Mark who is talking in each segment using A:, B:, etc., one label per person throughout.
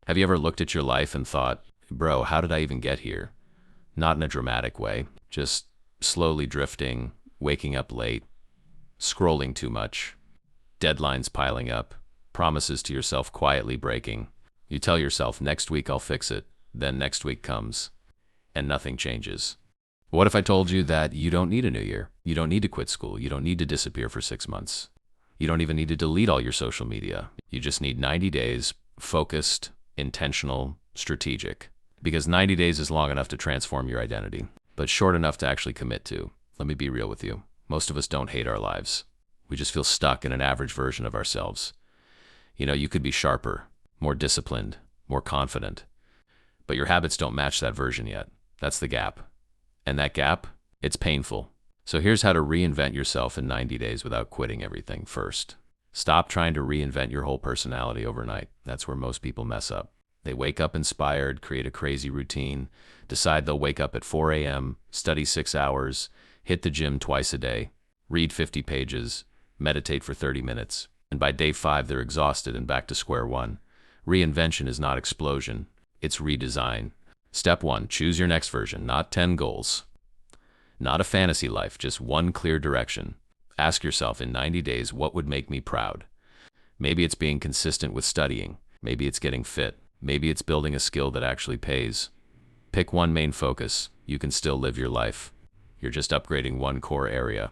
A: Have you ever looked at your life and thought, bro, how did I even get here? Not in a dramatic way, just slowly drifting, waking up late, scrolling too much, deadlines piling up, promises to yourself quietly breaking. You tell yourself, next week I'll fix it. Then next week comes, and nothing changes. What if I told you that you don't need a new year? You don't need to quit school. You don't need to disappear for 6 months. You don't even need to delete all your social media. You just need 90 days, focused, intentional, strategic. Because 90 days is long enough to transform your identity, but short enough to actually commit to. Let me be real with you. Most of us don't hate our lives. We just feel stuck in an average version of ourselves. You could be sharper, more disciplined, more confident, but your habits don't match that version yet. That's the gap. And that gap, it's painful. So here's how to reinvent yourself in 90 days without quitting everything. First, stop trying to reinvent your whole personality overnight. That's where most people mess up. They wake up inspired, create a crazy routine, decide they'll wake up at 4 a.m., study 6 hours, hit the gym twice a day, read 50 pages, meditate for 30 minutes, and by day 5 they're exhausted and back to square one. Reinvention is not explosion, it's redesign. Step 1, choose your next version, not 10 goals. Not a fantasy life, just one clear direction. Ask yourself in 90 days, what would make me proud? Maybe it's being consistent with studying. Maybe it's getting fit. Maybe it's building a skill that actually pays. Pick one main focus. You can still live your life. You're just upgrading one core area.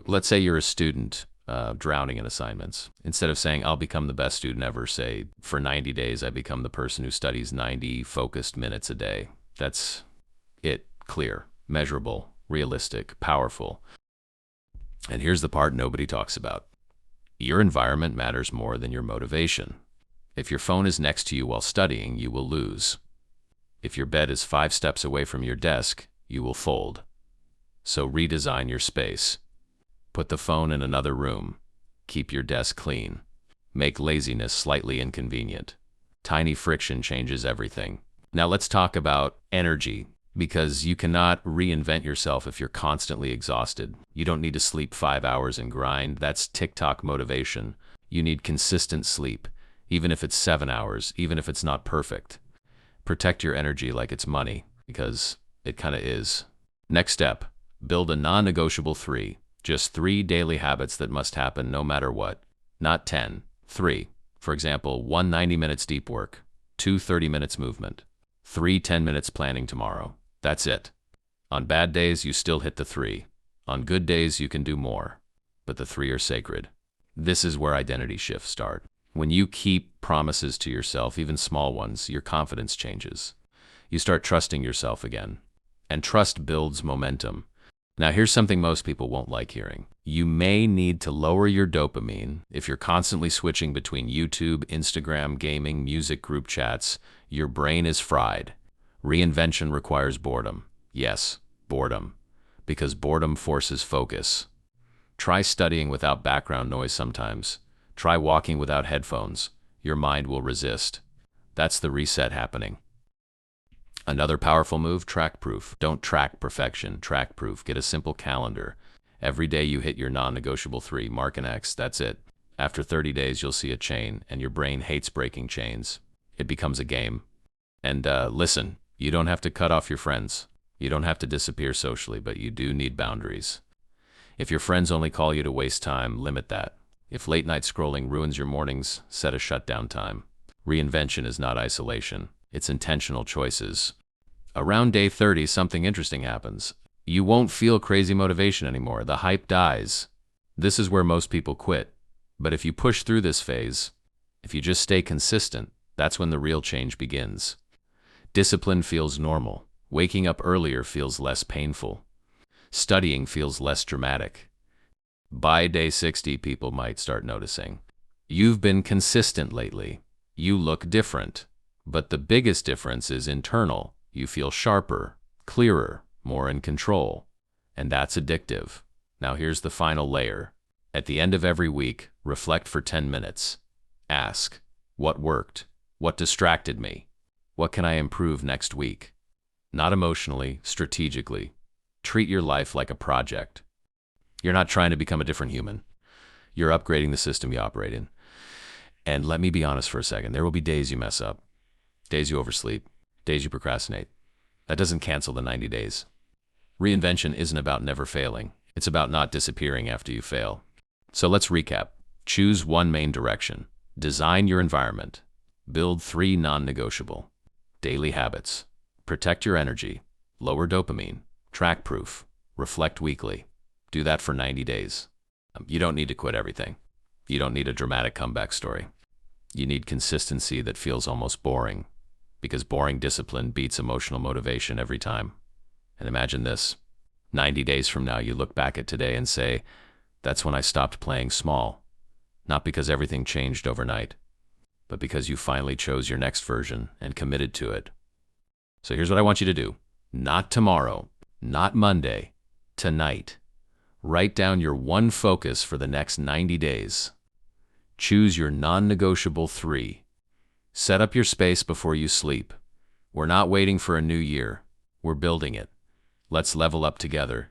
A: Let's say you're a student drowning in assignments. Instead of saying, I'll become the best student ever, say, for 90 days, I become the person who studies 90 focused minutes a day. That's it. Clear, measurable, realistic, powerful. And here's the part nobody talks about. Your environment matters more than your motivation. If your phone is next to you while studying, you will lose. If your bed is 5 steps away from your desk, you will fold. So redesign your space. Put the phone in another room. Keep your desk clean. Make laziness slightly inconvenient. Tiny friction changes everything. Now let's talk about energy, because you cannot reinvent yourself if you're constantly exhausted. You don't need to sleep 5 hours and grind. That's TikTok motivation. You need consistent sleep, even if it's 7 hours, even if it's not perfect. Protect your energy like it's money, because it kind of is. Next step, build a non-negotiable 3. Just 3 daily habits that must happen no matter what. Not 10. 3. For example, 1 90 minutes deep work, 2 30 minutes movement, 3 10 minutes planning tomorrow. That's it. On bad days, you still hit the 3. On good days, you can do more. But the 3 are sacred. This is where identity shifts start. When you keep promises to yourself, even small ones, your confidence changes. You start trusting yourself again. And trust builds momentum. Now here's something most people won't like hearing. You may need to lower your dopamine. If you're constantly switching between YouTube, Instagram, gaming, music, group chats, your brain is fried. Reinvention requires boredom. Yes, boredom. Because boredom forces focus. Try studying without background noise sometimes. Try walking without headphones. Your mind will resist. That's the reset happening. Another powerful move, track proof. Don't track perfection, track proof. Get a simple calendar. Every day you hit your non-negotiable 3, mark an X, that's it. After 30 days, you'll see a chain, and your brain hates breaking chains. It becomes a game. And listen, you don't have to cut off your friends. You don't have to disappear socially, but you do need boundaries. If your friends only call you to waste time, limit that. If late night scrolling ruins your mornings, set a shutdown time. Reinvention is not isolation. It's intentional choices. Around day 30, something interesting happens. You won't feel crazy motivation anymore. The hype dies. This is where most people quit. But if you push through this phase, if you just stay consistent, that's when the real change begins. Discipline feels normal. Waking up earlier feels less painful. Studying feels less dramatic. By day 60, people might start noticing. You've been consistent lately. You look different. But the biggest difference is internal. You feel sharper, clearer, more in control. And that's addictive. Now here's the final layer. At the end of every week, reflect for 10 minutes. Ask, what worked? What distracted me? What can I improve next week? Not emotionally, strategically. Treat your life like a project. You're not trying to become a different human. You're upgrading the system you operate in. And let me be honest for a second, there will be days you mess up. days you oversleep, days you procrastinate. That doesn't cancel the 90 days. Reinvention isn't about never failing. It's about not disappearing after you fail. So let's recap. Choose one main direction. Design your environment. Build 3 non-negotiable daily habits. Protect your energy. Lower dopamine. Track proof. Reflect weekly. Do that for 90 days. You don't need to quit everything. You don't need a dramatic comeback story. You need consistency that feels almost boring, because boring discipline beats emotional motivation every time. And imagine this. 90 days from now, you look back at today and say, that's when I stopped playing small. Not because everything changed overnight, but because you finally chose your next version and committed to it. So here's what I want you to do. Not tomorrow, not Monday, tonight. Write down your one focus for the next 90 days. Choose your non-negotiable 3. Set up your space before you sleep. We're not waiting for a new year. We're building it. Let's level up together.